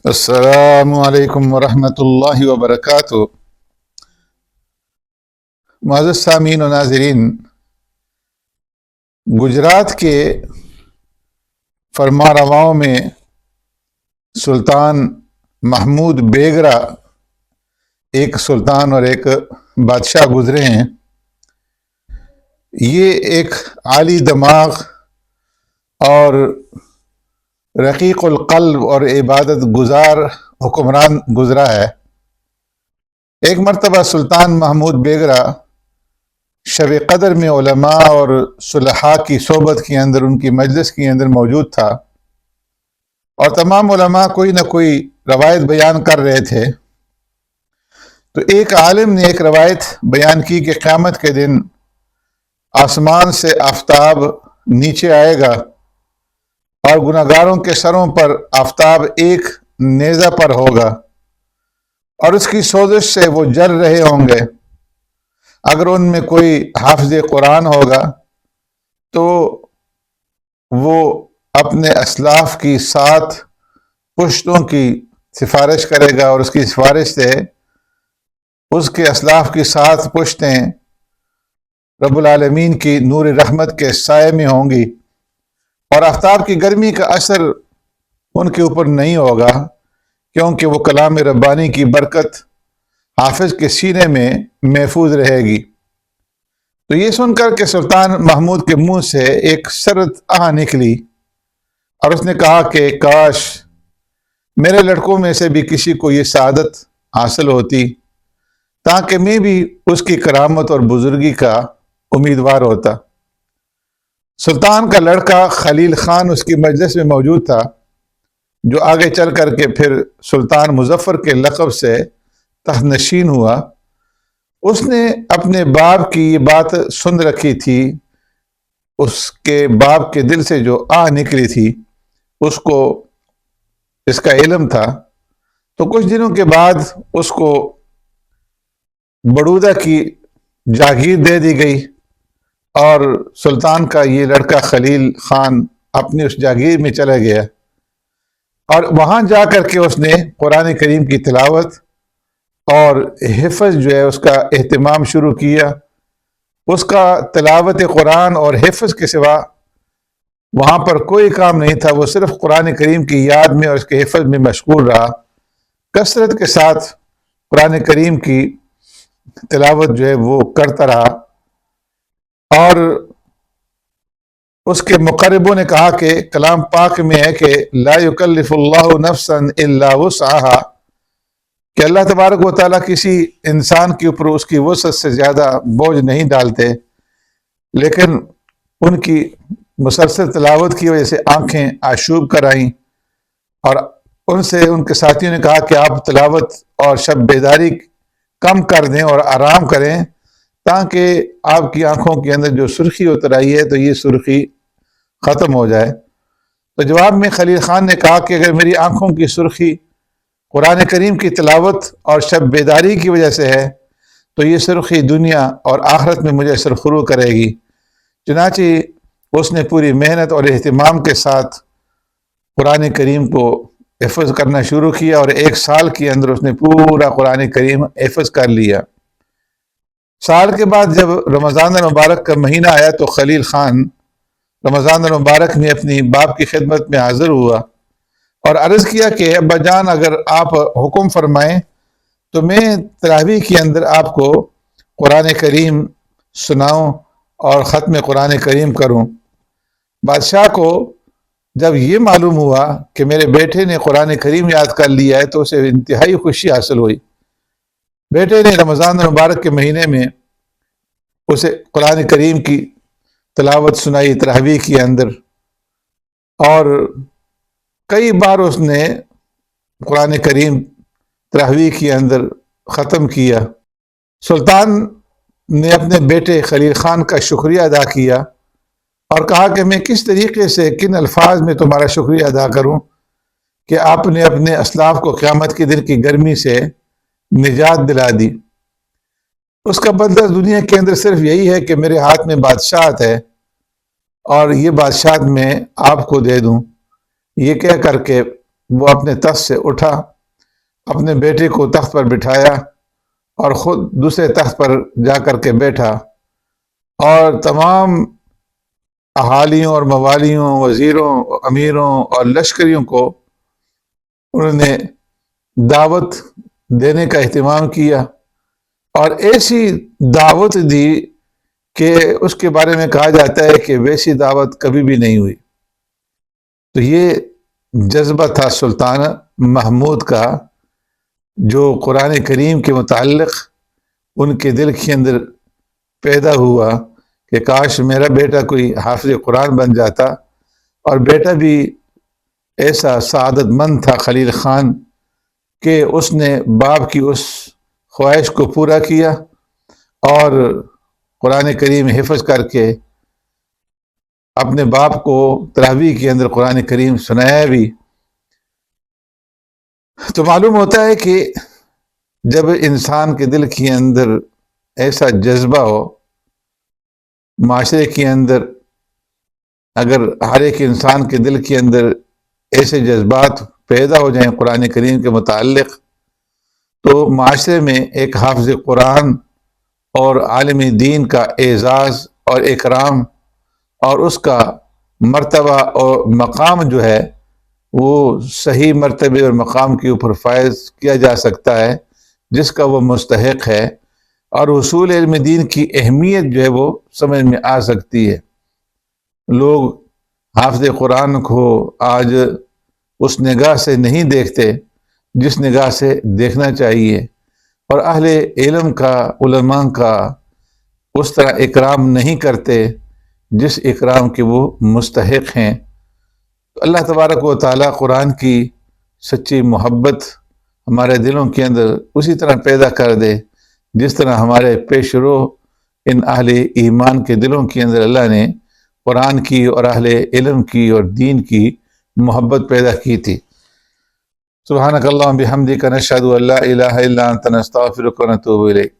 السلام علیکم ورحمۃ اللہ وبرکاتہ۔ معزز سامعین و ناظرین، گجرات کے فرما رواؤں میں سلطان محمود بیگرا ایک سلطان اور ایک بادشاہ گزرے ہیں۔ یہ ایک عالی دماغ اور رقیق القلب اور عبادت گزار حکمران گزرا ہے۔ ایک مرتبہ سلطان محمود بیگرا شب قدر میں علماء اور صلحاء کی صحبت کے اندر، ان کی مجلس کے اندر موجود تھا، اور تمام علماء کوئی نہ کوئی روایت بیان کر رہے تھے۔ تو ایک عالم نے ایک روایت بیان کی کہ قیامت کے دن آسمان سے آفتاب نیچے آئے گا اور گناہگاروں کے سروں پر آفتاب ایک نیزہ پر ہوگا، اور اس کی سوزش سے وہ جل رہے ہوں گے۔ اگر ان میں کوئی حافظ قرآن ہوگا تو وہ اپنے اسلاف کی 7 پشتوں کی سفارش کرے گا، اور اس کی سفارش سے اس کے اسلاف کی 7 پشتیں رب العالمین کی نور رحمت کے سائے میں ہوں گی، اور آفتاب کی گرمی کا اثر ان کے اوپر نہیں ہوگا، کیونکہ وہ کلام ربانی کی برکت حافظ کے سینے میں محفوظ رہے گی۔ تو یہ سن کر کے سلطان محمود کے منہ سے ایک سرد آہ نکلی، اور اس نے کہا کہ کاش میرے لڑکوں میں سے بھی کسی کو یہ سعادت حاصل ہوتی، تاکہ میں بھی اس کی کرامت اور بزرگی کا امیدوار ہوتا۔ سلطان کا لڑکا خلیل خان اس کی مجلس میں موجود تھا، جو آگے چل کر کے پھر سلطان مظفر کے لقب سے تخت نشین ہوا۔ اس نے اپنے باپ کی یہ بات سن رکھی تھی، اس کے باپ کے دل سے جو آہ نکلی تھی اس کو اس کا علم تھا۔ تو کچھ دنوں کے بعد اس کو بڑودہ کی جاگیر دے دی گئی، اور سلطان کا یہ لڑکا خلیل خان اپنی اس جاگیر میں چلا گیا، اور وہاں جا کر کے اس نے قرآن کریم کی تلاوت اور حفظ جو ہے اس کا اہتمام شروع کیا۔ اس کا تلاوت قرآن اور حفظ کے سوا وہاں پر کوئی کام نہیں تھا، وہ صرف قرآن کریم کی یاد میں اور اس کے حفظ میں مشغول رہا۔ کثرت کے ساتھ قرآن کریم کی تلاوت جو ہے وہ کرتا رہا، اور اس کے مقربوں نے کہا کہ کلام پاک میں ہے کہ لا یکلف اللہ نفسا الا وسعها، کہ اللہ تبارک و تعالیٰ کسی انسان کے اوپر اس کی وسعت سے زیادہ بوجھ نہیں ڈالتے، لیکن ان کی مسلسل تلاوت کی وجہ سے آنکھیں آشوب کر آئیں، اور ان سے ان کے ساتھیوں نے کہا کہ آپ تلاوت اور شب بیداری کم کر دیں اور آرام کریں، تاکہ آپ کی آنکھوں کے اندر جو سرخی اتر آئی ہے تو یہ سرخی ختم ہو جائے۔ تو جواب میں خلیل خان نے کہا کہ اگر میری آنکھوں کی سرخی قرآن کریم کی تلاوت اور شب بیداری کی وجہ سے ہے تو یہ سرخی دنیا اور آخرت میں مجھے سرخرو کرے گی۔ چنانچہ اس نے پوری محنت اور اہتمام کے ساتھ قرآن کریم کو حفظ کرنا شروع کیا، اور 1 سال کے اندر اس نے پورا قرآن کریم حفظ کر لیا۔ سال کے بعد جب رمضان المبارک کا مہینہ آیا تو خلیل خان رمضان المبارک میں اپنی باپ کی خدمت میں حاضر ہوا، اور عرض کیا کہ ابا جان اگر آپ حکم فرمائیں تو میں تراویح کے اندر آپ کو قرآن کریم سناؤں اور ختم قرآن کریم کروں۔ بادشاہ کو جب یہ معلوم ہوا کہ میرے بیٹے نے قرآن کریم یاد کر لیا ہے تو اسے انتہائی خوشی حاصل ہوئی۔ بیٹے نے رمضان المبارک کے مہینے میں اسے قرآن کریم کی تلاوت سنائی تراویح کے اندر، اور کئی بار اس نے قرآن کریم تراویح کے اندر ختم کیا۔ سلطان نے اپنے بیٹے خلیل خان کا شکریہ ادا کیا اور کہا کہ میں کس طریقے سے کن الفاظ میں تمہارا شکریہ ادا کروں کہ آپ نے اپنے اسلاف کو قیامت کے دن کی گرمی سے نجات دلا دی۔ اس کا بدلہ دنیا کے اندر صرف یہی ہے کہ میرے ہاتھ میں بادشاہت ہے، اور یہ بادشاہت میں آپ کو دے دوں۔ یہ کہہ کر کے وہ اپنے تخت سے اٹھا، اپنے بیٹے کو تخت پر بٹھایا اور خود دوسرے تخت پر جا کر کے بیٹھا، اور تمام احالیوں اور موالیوں، وزیروں، امیروں اور لشکریوں کو انہوں نے دعوت دینے کا اہتمام کیا، اور ایسی دعوت دی کہ اس کے بارے میں کہا جاتا ہے کہ ویسی دعوت کبھی بھی نہیں ہوئی۔ تو یہ جذبہ تھا سلطان محمود کا، جو قرآن کریم کے متعلق ان کے دل کے اندر پیدا ہوا کہ کاش میرا بیٹا کوئی حافظ قرآن بن جاتا، اور بیٹا بھی ایسا سعادت مند تھا خلیل خان کہ اس نے باپ کی اس خواہش کو پورا کیا اور قرآن کریم حفظ کر کے اپنے باپ کو تراویح کے اندر قرآن کریم سنایا بھی۔ تو معلوم ہوتا ہے کہ جب انسان کے دل کے اندر ایسا جذبہ ہو، معاشرے کے اندر اگر ہر ایک انسان کے دل کے اندر ایسے جذبات پیدا ہو جائیں قرآن کریم کے متعلق، تو معاشرے میں ایک حافظ قرآن اور عالم دین کا اعزاز اور اکرام اور اس کا مرتبہ اور مقام جو ہے وہ صحیح مرتبے اور مقام کے اوپر فائز کیا جا سکتا ہے جس کا وہ مستحق ہے، اور حصول علم دین کی اہمیت جو ہے وہ سمجھ میں آ سکتی ہے۔ لوگ حافظ قرآن کو آج اس نگاہ سے نہیں دیکھتے جس نگاہ سے دیکھنا چاہیے، اور اہل علم کا، علماء کا اس طرح اکرام نہیں کرتے جس اکرام کے وہ مستحق ہیں۔ تو اللہ تبارک و تعالیٰ قرآن کی سچی محبت ہمارے دلوں کے اندر اسی طرح پیدا کر دے جس طرح ہمارے پیش رو ان اہل ایمان کے دلوں کے اندر اللہ نے قرآن کی اور اہل علم کی اور دین کی محبت پیدا کی تھی۔ سبحانک اللہم بحمدک نشہد ان لا الہ الا انت نستغفرک ونتوب الیک۔